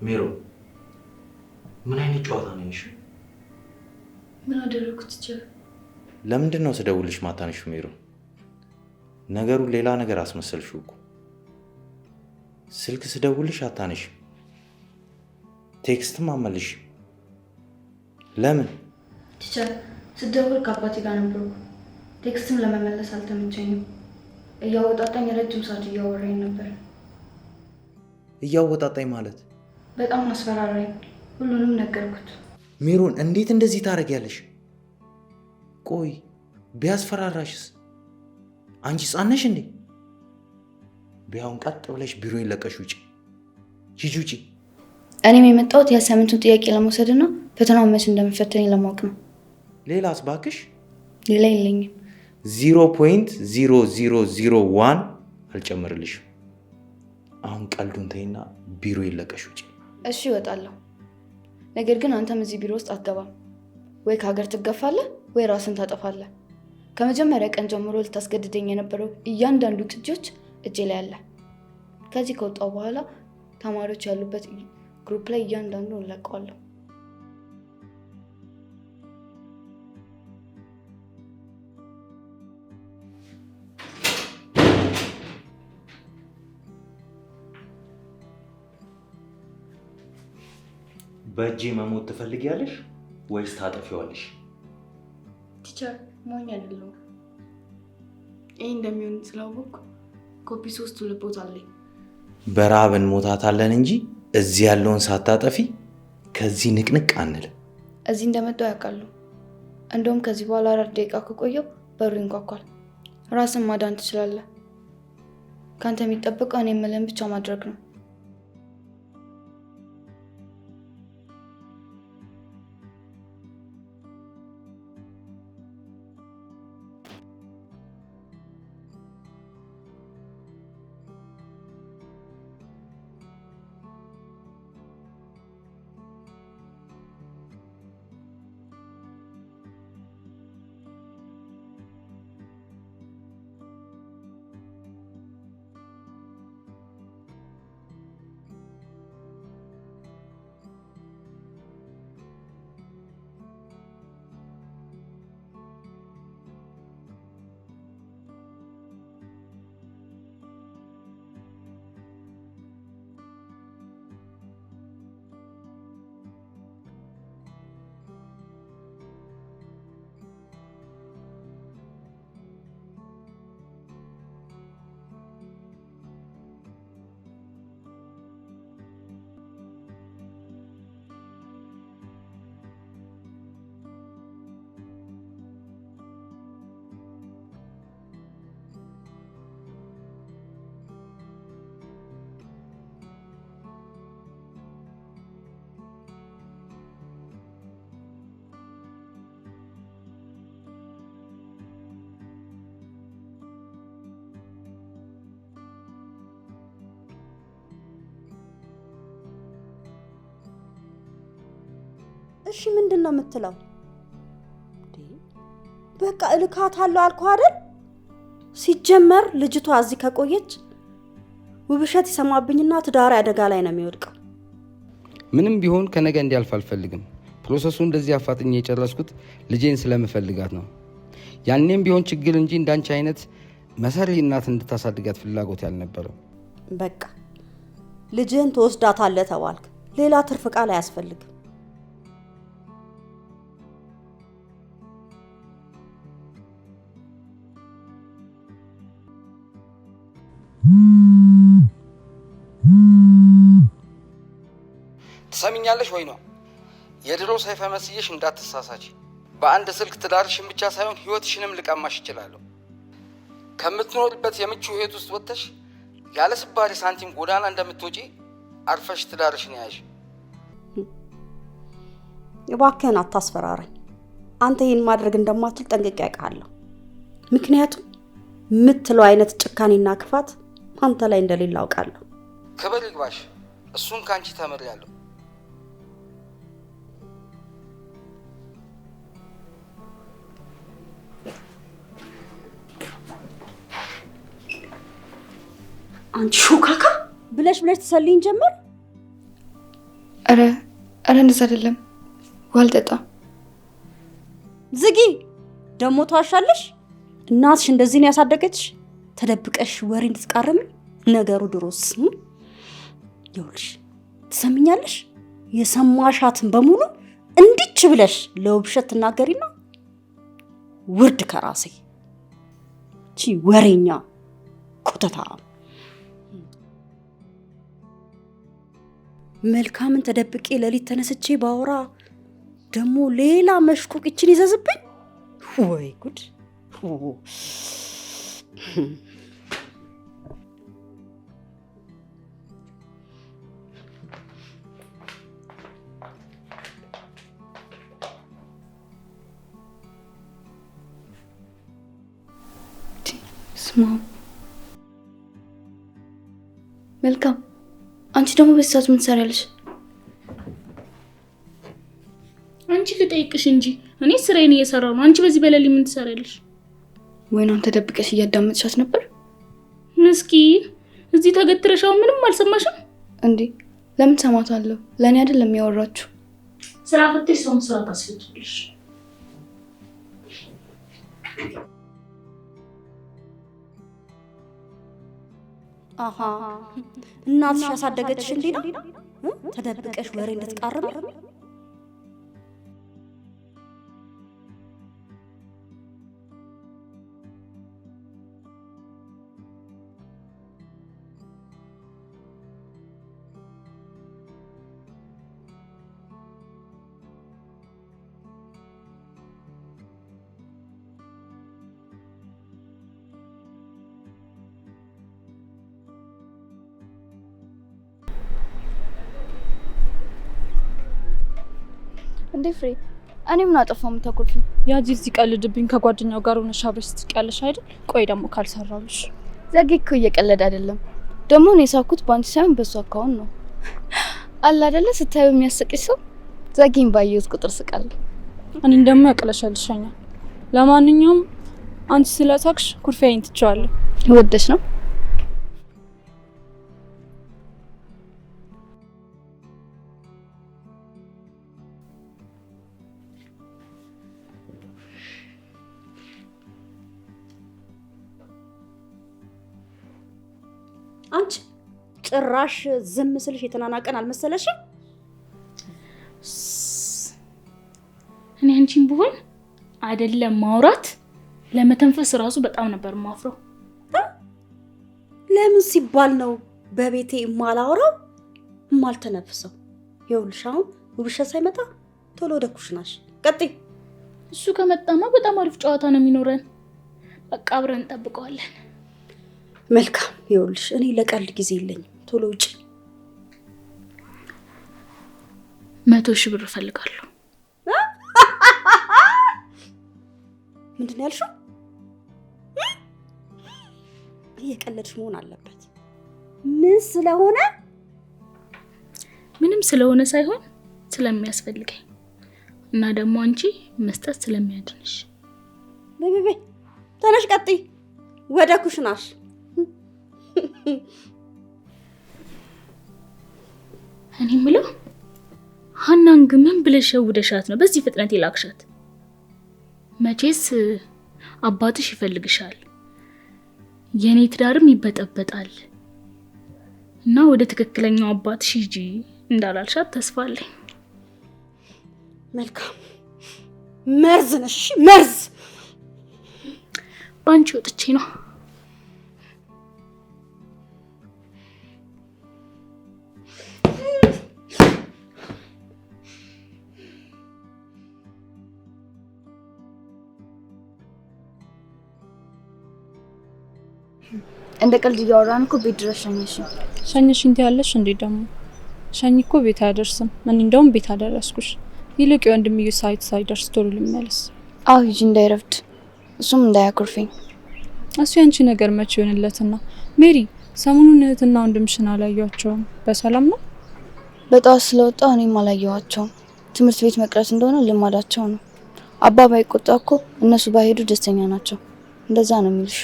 ሜሮ ምን አይነት ጨዋታ ነው ይሽ? ምን አደረኩት? ቸር ለምንድን ነው ስደውልሽ ማታነሽ? ሜሮ ነገሩ ሌላ ነገር አስመሰልሽው እኮ። ስልክ ስደውልሽ አታነሽ፣ ቴክስትም አመልሽ። ለምን? ቸር ስደውል ከአባቴ ጋር ነበርኩ። ቴክስትም ለመመለስ አልተመቸኝም። እያወጣጣኝ ረጅም ሰዓት እያወራኝ ነበር። እያወጣጣኝ ማለት? በጣም አስፈራራኝ። ሁሉንም ነገርኩት። ሜሮን እንዴት እንደዚህ ታደርጊያለሽ? ቆይ ቢያስፈራራሽስ? አንቺ ሕፃን ነሽ እንዴ? ቢያውን ቀጥ ብለሽ ቢሮ ይለቀሽ ውጪ። ሂጂ ውጪ። እኔም የመጣሁት የሳምንቱን ጥያቄ ለመውሰድና ፈተናውን መቼ እንደምፈተኝ ለማወቅ ነው። ሌላስ? ባክሽ ሌላ የለኝም። 0.0001 አልጨምርልሽም። አሁን ቀልዱን ተይና ቢሮ ይለቀሽ ውጪ። እሺ እወጣለሁ። ነገር ግን አንተም እዚህ ቢሮ ውስጥ አትገባም። ወይ ከሀገር ትገፋለህ ወይ ራስን ታጠፋለህ። ከመጀመሪያ ቀን ጀምሮ ልታስገድደኝ የነበረው እያንዳንዱ ቅጆች እጄ ላይ አለ። ከዚህ ከወጣው በኋላ ተማሪዎች ያሉበት ግሩፕ ላይ እያንዳንዱ እለቀዋለሁ። በእጄ መሞት ትፈልጊያለሽ ወይስ ታጠፊዋለሽ? ቲቸር ሞኝ አይደለሁም። ይሄ እንደሚሆን ስላወቅኩ ኮፒ 3 ልቦት አለኝ። በረሃብ እንሞታታለን እንጂ እዚህ ያለውን ሳታጠፊ ከዚህ ንቅንቅ አንልም። እዚህ እንደመጣሁ ያውቃሉ። እንደውም ከዚህ በኋላ 4 ደቂቃ ከቆየው በሩ ይንኳኳል። ራስን ማዳን ትችላለህ። ካንተ የሚጠበቀው እኔ የምልህን ብቻ ማድረግ ነው። እሺ ምንድነው የምትለው? በቃ እልካታለሁ አልኩህ አይደል? ሲጀመር ልጅቷ እዚህ ከቆየች ውብሸት ይሰማብኝና ትዳር አደጋ ላይ ነው የሚወድቀው። ምንም ቢሆን ከነገ እንዲያልፍ አልፈልግም። ፕሮሰሱ እንደዚህ አፋጥኜ የጨረስኩት ልጄን ስለምፈልጋት ነው። ያኔም ቢሆን ችግር እንጂ እንዳንቺ አይነት መሰሪ እናት እንድታሳድጋት ፍላጎት ያልነበረው። በቃ ልጅህን ትወስዳታለህ ተባልክ። ሌላ ትርፍ ቃል አያስፈልግም። ትሰሚኛለሽ ወይ ነው? የድሮ ሰይፈ መስየሽ እንዳትሳሳች። በአንድ ስልክ ትዳርሽን ብቻ ሳይሆን ህይወትሽንም ልቀማሽ ይችላል። ከምትኖርበት የምቹ ህይወት ውስጥ ወጥተሽ ያለ ስባሪ ሳንቲም ጎዳና እንደምትወጪ አርፈሽ ትዳርሽን ያዥ። እባክህን አታስፈራራኝ። አንተ ይህን ማድረግ እንደማትችል ጠንቅቄ አውቃለሁ። ምክንያቱም የምትለው አይነት ጭካኔና ክፋት አንተ ላይ እንደሌለ አውቃለሁ። ክብር ይግባሽ። እሱን ካንቺ ተምሬያለሁ። አንቺ ሹካካ ብለሽ ትሰልይኝ ጀመር። አረ እንደዛ አይደለም። ዋልጠጣ ዝጊ። ደግሞ ተዋሻለሽ። እናትሽ እንደዚህ ነው ያሳደገችሽ? ተደብቀሽ ወሬ እንድትቃርም ነገሩ ድሮስ ይኸውልሽ፣ ትሰምኛለሽ? የሰማሻትን በሙሉ እንዲች ብለሽ ለውብሸት ትናገሪና ውርድ ከራሴ ቺ ወሬኛ ኮተታ። መልካምን ተደብቄ ሌሊት ተነስቼ ባወራ ደግሞ ሌላ መሽኮቅ ይችን ይዘዝብኝ። ወይ ጉድ! ስማ መልካም፣ አንቺ ደግሞ በዚህ ሰዓት ምን ትሰሪያለሽ? አንቺ ልጠይቅሽ እንጂ እኔ ስራዬን እየሰራሁ ነው። አንቺ በዚህ በሌሊት ምን ትሰሪያለሽ? ወይንም ተደብቀሽ እያዳመጥሻት ነበር? ምስኪን፣ እዚህ ተገትረሻው ምንም አልሰማሽም እንዴ? ለምን ሰማታለሁ? ለእኔ አይደለም የሚያወራችሁ። ስራ ፈትሽ ሰውን ስራ ታስፈትልሽ። አሃ እናትሽ ያሳደገችሽ እንዴ ነው? ተደብቀሽ ወሬ እንድትቃርም? እንዴ ፍሬ፣ እኔ ምን አጠፋው የምታኮርፊ? ያ ጂል ሲቀልድብኝ ከጓደኛው ጋር ሆነሽ አብረሽ ትስቂያለሽ አይደል? ቆይ ደግሞ ካልሰራልሽ። ዘጌ እኮ እየቀለደ አይደለም። ደግሞ እኔ ሳኩት ባንቺ ሳይሆን በሱ አካውን ነው። አላ አይደለ ስታዩ የሚያስቅሽ ሰው። ዘጌን ባየሁት ቁጥር ስቃለሁ። እኔን ደግሞ ያቀለሻልሻኛል። ለማንኛውም አንቺ ስለሳቅሽ ኩርፊያዬን ትቼዋለሁ። ወደሽ ነው? አንቺ ጭራሽ ዝም ስልሽ የተናናቀን አልመሰለሽም? እኔ አንቺን ብሆን አይደለም ማውራት ለመተንፈስ ራሱ በጣም ነበር ማፍረው። ለምን ሲባል ነው በቤቴ የማላወራው የማልተነፍሰው? ይኸውልሽ አሁን ውብሸት ሳይመጣ ቶሎ ወደ ኩሽናሽ ቀጥይ። እሱ ከመጣማ በጣም አሪፍ ጨዋታ ነው የሚኖረን። በቃ አብረን እንጠብቀዋለን። መልካም። ይኸውልሽ እኔ ለቀልድ ጊዜ የለኝም። ቶሎ ውጪ። 100,000 ብር እፈልጋለሁ። ምንድን ነው ያልሽው? እየቀለድሽ መሆን አለበት። ምን ስለሆነ? ምንም ስለሆነ ሳይሆን ስለሚያስፈልገኝ እና ደግሞ አንቺ መስጠት ስለሚያድንሽ። ቤቤ ተነሽ፣ ቀጥይ ወደ ኩሽናሽ። እኔ የምለው ሀናን ግን ምን ብለሽ ሸውደሻት ነው በዚህ ፍጥነት የላክሻት? መቼስ አባትሽ ይፈልግሻል፣ የኔ ትዳርም ይበጠበጣል እና ወደ ትክክለኛው አባትሽ ሂጂ እንዳላልሻት ተስፋ አለኝ። መልካም። መርዝ ነሽ፣ መርዝ። ባንቺ ወጥቼ ነው። እንደ ቀልድ እያወራን እኮ ቤት ድረስ ሸኘሽኝ። ሸኝሽኝ ትያለሽ እንዴ? ደግሞ ሸኝ እኮ ቤት አያደርስም። እኔ እንደውም ቤት አደረስኩሽ። ይልቅ የወንድምዬ ሳይደርስ ቶሎ ልመለስ። አዎ ሂጂ፣ እንዳይረፍድ፣ እሱም እንዳያኮርፈኝ። እሱ ያንቺ ነገር መቼ ይሆንለትና? ሜሪ፣ ሰሞኑን እህትና ወንድምሽን አላየኋቸውም። በሰላም ነው? በጠዋት ስለወጣሁ እኔም አላየኋቸውም። ትምህርት ቤት መቅረት እንደሆነ ልማዳቸው ነው። አባ ባይቆጣ እኮ እነሱ ባይሄዱ ደስተኛ ናቸው። እንደዛ ነው የሚልሽ።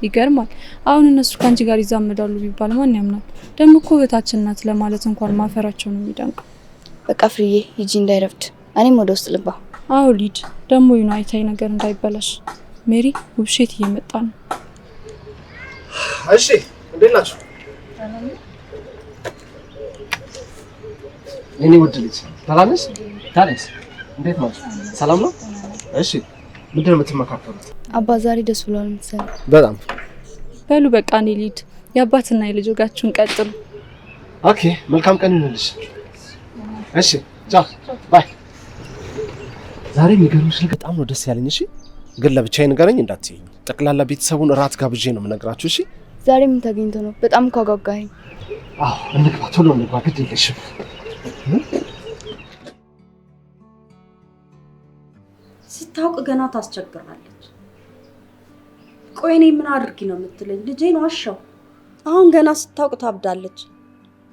ይገርማል። አሁን እነሱ ከአንቺ ጋር ይዛመዳሉ ቢባል ማን ያምናል? ደግሞ እኮ እህታችን ናት ለማለት እንኳን ማፈራቸው ነው የሚደንቀው። በቃ ፍርዬ ሂጂ እንዳይረፍድ፣ እኔም ወደ ውስጥ ልባ። አዎ ሊድ፣ ደግሞ ዩናይታይ ነገር እንዳይበላሽ። ሜሪ ውብሼት እየመጣ ነው። እሺ እንዴት ናችሁ? እኔ ውድ ልጅ ሰላም ነሽ? ታዲያስ እንዴት ናችሁ? ሰላም ነው? እሺ ምንድን ነው የምትመካከሩት? አባ ዛሬ ደስ ብሏል መሰለኝ። በጣም በሉ በቃ እኔ ሊድ፣ የአባትና የልጅ ወጋችሁን ቀጥሉ። ኦኬ መልካም ቀን ይሁንልሽ። እሺ ቻው ባይ። ዛሬ የሚገርምሽ ነገር በጣም ነው ደስ ያለኝ። እሺ ግን ለብቻዬ ንገረኝ እንዳትይኝ። ጠቅላላ ቤተሰቡን እራት ጋብዤ ነው የምነግራችሁ። እሺ ዛሬ ምን ተገኝቶ ነው? በጣም እኮ አጓጓኸኝ። አዎ እንግባ፣ ቶሎ እንግባ፣ ግድ የለሽም። ስታውቅ ገና ታስቸግራለች። ቆይ እኔ ምን አድርጊ ነው የምትለኝ? ልጄን ዋሻው። አሁን ገና ስታውቅ ታብዳለች።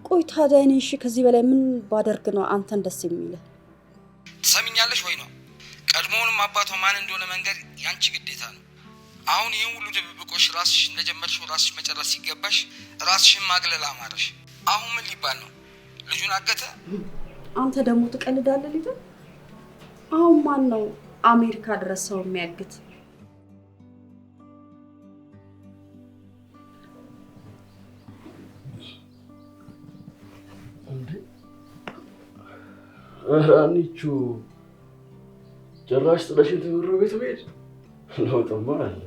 ቆይ ታዲያ እኔ እሺ ከዚህ በላይ ምን ባደርግ ነው አንተን ደስ የሚልህ? ትሰሚኛለሽ ወይ ነው? ቀድሞውንም አባቷ ማን እንደሆነ መንገድ ያንቺ ግዴታ ነው። አሁን ይህን ሁሉ ድብብቆሽ ራስሽ እንደጀመርሽው ራስሽ መጨረስ ሲገባሽ ራስሽን ማግለል አማረሽ። አሁን ምን ሊባል ነው? ልጁን አገተ? አንተ ደግሞ ትቀልዳለህ ልጅ። አሁን ማን ነው አሜሪካ ድረስ ሰው የሚያግት? ራኒቹ ጭራሽ ጥለሽን ትምሮ ቤት መሄድ ለውጥማ አለ።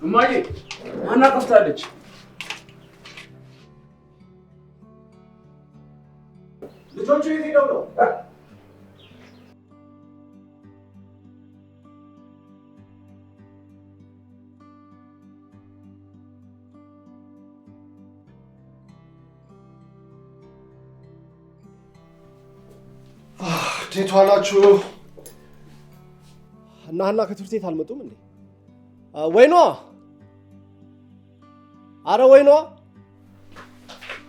እማዬ ማና ጠፍታለች? ልጆቹ የት ሄደው ነው? እንዴት ዋላችሁ? እና ሀና ከትምህርት ቤት አልመጡም እንዴ? ወይኗ፣ አረ ወይኗ።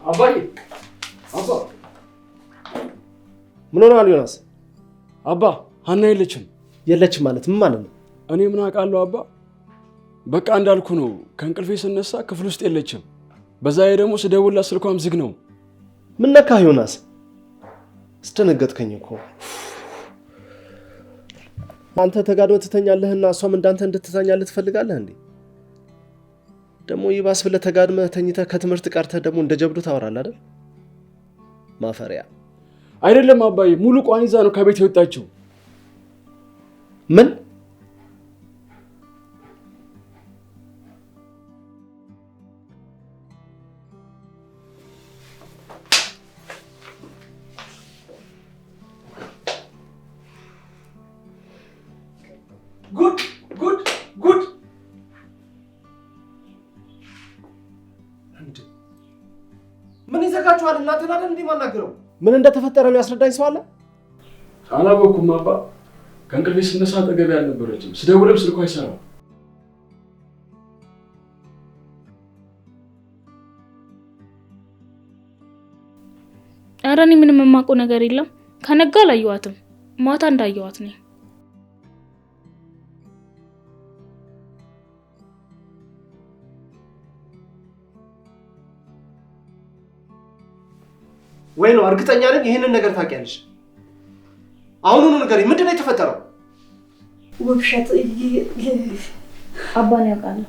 አባዬ አባ ምን ሆነሃል ዮናስ? አባ ሀና የለችም። የለችም ማለት ምን ማለት ነው? እኔ ምን አውቃለሁ አባ። በቃ እንዳልኩ ነው። ከእንቅልፌ ስነሳ ክፍል ውስጥ የለችም። በዛ ላይ ደግሞ ስደውልላት ስልኳም ዝግ ነው። ምን ነካህ ዮናስ? አስደነገጥከኝ እኮ። አንተ ተጋድመህ ትተኛለህና እሷም እንዳንተ እንድትተኛልህ ትፈልጋለህ እንዴ? ደግሞ ይባስ ብለህ ተጋድመህ ተኝተህ ከትምህርት ቀርተህ ደግሞ እንደ ጀብዱ ታወራለህ አይደል? ማፈሪያ። አይደለም አባዬ፣ ሙሉ ቋን ይዛ ነው ከቤት የወጣችው። ምን? ጉድ ጉድ ጉድ! ምን ይዘጋችኋል? እናንተን አይደል እንዴ ማናገረው? ምን እንደተፈጠረ የሚያስረዳኝ ሰው አለ? አላወኩም አባ። ከእንቅልፌ ስነሳ አጠገቤ አልነበረችም። ስደውልም ስልኳ አይሰራም። ኧረ እኔ ምንም የማውቀው ነገር የለም። ከነጋ አላየኋትም። ማታ እንዳየኋት ነኝ። ወይ ነው? እርግጠኛ ነኝ ይሄንን ነገር ታውቂያለሽ። አሁኑኑ ንገሪኝ፣ ምንድን ነው የተፈጠረው? ውብሸት አባን ያውቃለሁ።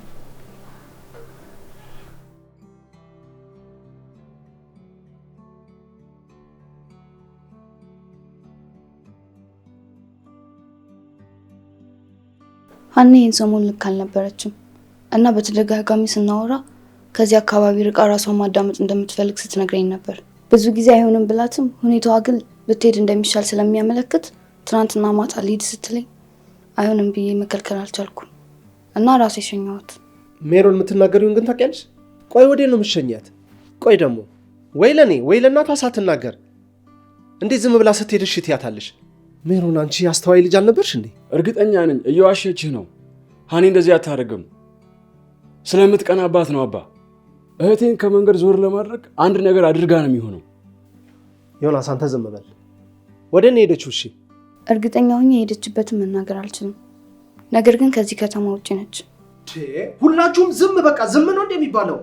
ሀና ይህን ሰሞን ልክ አልነበረችም እና በተደጋጋሚ ስናወራ ከዚህ አካባቢ ርቃ ራሷን ማዳመጥ እንደምትፈልግ ስትነግረኝ ነበር። ብዙ ጊዜ አይሆንም ብላትም ሁኔታዋ ግን ብትሄድ እንደሚሻል ስለሚያመለክት ትናንትና ማታ ልሂድ ስትለኝ አይሆንም ብዬ መከልከል አልቻልኩም እና ራሴ ሸኘኋት። ሜሮን የምትናገሪውን ግን ታውቂያለሽ? ቆይ ወዴት ነው የምትሸኛት? ቆይ ደግሞ ወይ ለኔ ወይ ለእናቷ ሳትናገር እንዴት ዝም ብላ ስትሄድ እሺ ትያታለሽ? ሜሮን አንቺ አስተዋይ ልጅ አልነበርሽ እንዴ? እርግጠኛ ነኝ እየዋሸችህ ነው። ሀኒ እንደዚህ አታደርግም። ስለምትቀናባት ነው አባ። እህቴን ከመንገድ ዞር ለማድረግ አንድ ነገር አድርጋ ነው የሚሆነው። ዮናስ አንተ ዝም በል። ወደ እኔ ሄደችው? እሺ እርግጠኛ ሆኜ የሄደችበትን መናገር አልችልም፣ ነገር ግን ከዚህ ከተማ ውጭ ነች። ሁላችሁም ዝም በቃ ዝም ነው እንደሚባለው።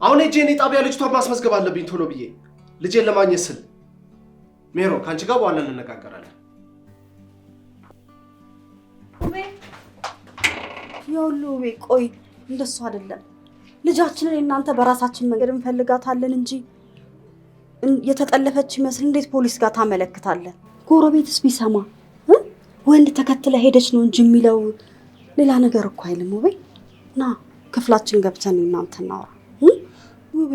አሁን ሄጄ እኔ ጣቢያ ልጅቷን ማስመዝገብ አለብኝ ቶሎ ብዬ ልጄን ለማግኘት ስል። ሜሮ ከአንቺ ጋር በኋላ እንነጋገራለን። ያውሉቤ ቆይ እንደሱ አይደለም። ልጃችንን እናንተ በራሳችን መንገድ እንፈልጋታለን እንጂ የተጠለፈች ይመስል እንዴት ፖሊስ ጋር ታመለክታለን? ጎረቤትስ ቢሰማ ወንድ ተከትለ ሄደች ነው እንጂ የሚለው ሌላ ነገር እኮ አይልም። ውቤ ና ክፍላችን ገብተን እናንተ እናውራ። ውቤ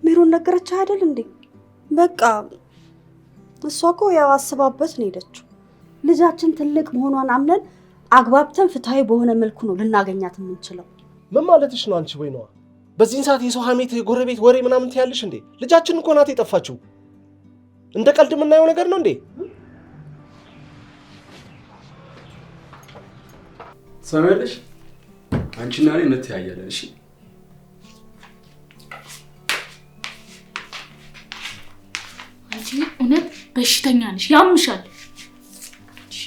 ሜሮን ነገረች አይደል እንዴ? በቃ እሷ እኮ ያው አስባበት ነው ሄደችው። ልጃችን ትልቅ መሆኗን አምነን አግባብተን ፍትሃዊ በሆነ መልኩ ነው ልናገኛት የምንችለው። ምን ማለትሽ ነው አንቺ? ወይ ነዋ በዚህን ሰዓት የሰው ሐሜት ጎረቤት ወሬ ምናምን ትያለሽ እንዴ? ልጃችን እኮ ናት የጠፋችው። እንደ ቀልድ የምናየው ነገር ነው እንዴ? ሰማያለሽ? አንቺና እኔ እንተያያለን። እሺ አንቺ እውነት በሽተኛ ነሽ፣ ያምሻል። እሺ